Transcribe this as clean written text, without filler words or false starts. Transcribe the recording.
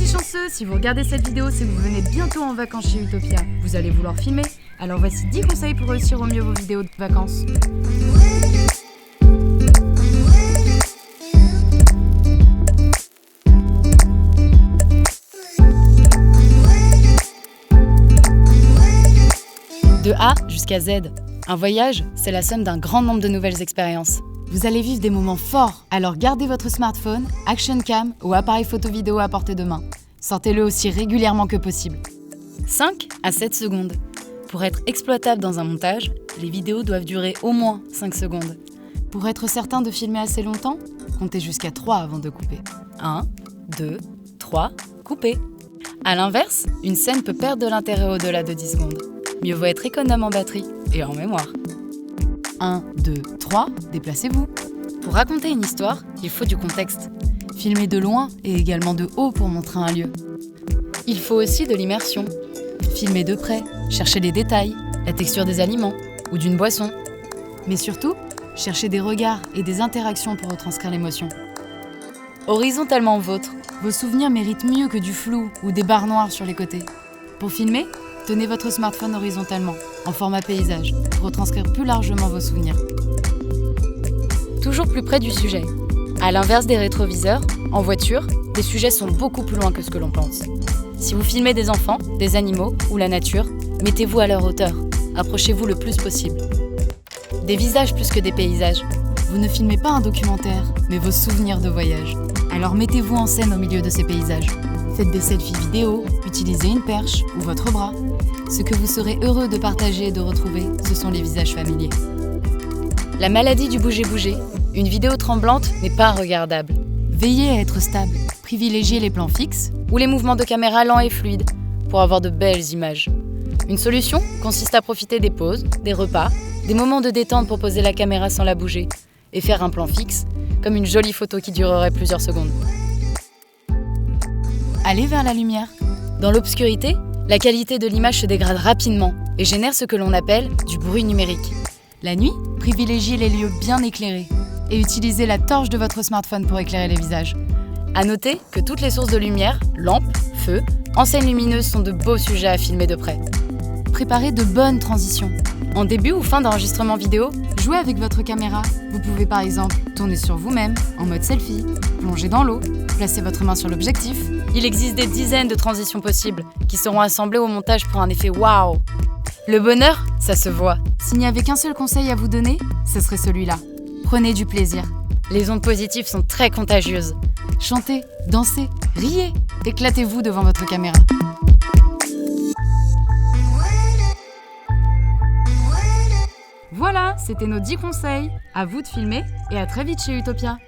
petits chanceux, si vous regardez cette vidéo, c'est que vous venez bientôt en vacances chez Utopia. Vous allez vouloir filmer. Alors voici 10 conseils pour réussir au mieux vos vidéos de vacances. De A jusqu'à Z, un voyage, c'est la somme d'un grand nombre de nouvelles expériences. Vous allez vivre des moments forts, alors gardez votre smartphone, action cam ou appareil photo vidéo à portée de main. Sortez-le aussi régulièrement que possible. 5 à 7 secondes. Pour être exploitable dans un montage, les vidéos doivent durer au moins 5 secondes. Pour être certain de filmer assez longtemps, comptez jusqu'à 3 avant de couper. 1, 2, 3, coupez. A l'inverse, une scène peut perdre de l'intérêt au-delà de 10 secondes. Mieux vaut être économe en batterie et en mémoire. 1, 2, 3, déplacez-vous. Pour raconter une histoire, il faut du contexte. Filmez de loin et également de haut pour montrer un lieu. Il faut aussi de l'immersion. Filmez de près, cherchez les détails, la texture des aliments ou d'une boisson. Mais surtout, cherchez des regards et des interactions pour retranscrire l'émotion. Horizontalement vôtre, vos souvenirs méritent mieux que du flou ou des barres noires sur les côtés. Pour filmer, tenez votre smartphone horizontalement, en format paysage, pour retranscrire plus largement vos souvenirs. Toujours plus près du sujet. À l'inverse des rétroviseurs, en voiture, les sujets sont beaucoup plus loin que ce que l'on pense. Si vous filmez des enfants, des animaux ou la nature, mettez-vous à leur hauteur. Approchez-vous le plus possible. Des visages plus que des paysages. Vous ne filmez pas un documentaire, mais vos souvenirs de voyage. Alors mettez-vous en scène au milieu de ces paysages. Faites des selfies vidéo, utilisez une perche ou votre bras. Ce que vous serez heureux de partager et de retrouver, ce sont les visages familiers. La maladie du bouger-bouger. Une vidéo tremblante n'est pas regardable. Veillez à être stable. Privilégiez les plans fixes ou les mouvements de caméra lents et fluides pour avoir de belles images. Une solution consiste à profiter des pauses, des repas, des moments de détente pour poser la caméra sans la bouger et faire un plan fixe, comme une jolie photo qui durerait plusieurs secondes. Allez vers la lumière. Dans l'obscurité, la qualité de l'image se dégrade rapidement et génère ce que l'on appelle du bruit numérique. La nuit, privilégiez les lieux bien éclairés et utilisez la torche de votre smartphone pour éclairer les visages. À noter que toutes les sources de lumière, lampes, feux, enseignes lumineuses sont de beaux sujets à filmer de près. Préparez de bonnes transitions. En début ou fin d'enregistrement vidéo, jouez avec votre caméra. Vous pouvez par exemple tourner sur vous-même, en mode selfie, plonger dans l'eau, placer votre main sur l'objectif. Il existe des dizaines de transitions possibles qui seront assemblées au montage pour un effet waouh. Le bonheur, ça se voit. S'il n'y avait qu'un seul conseil à vous donner, ce serait celui-là. Prenez du plaisir. Les ondes positives sont très contagieuses. Chantez, dansez, riez, éclatez-vous devant votre caméra. Voilà, c'était nos 10 conseils. À vous de filmer et à très vite chez Utopia.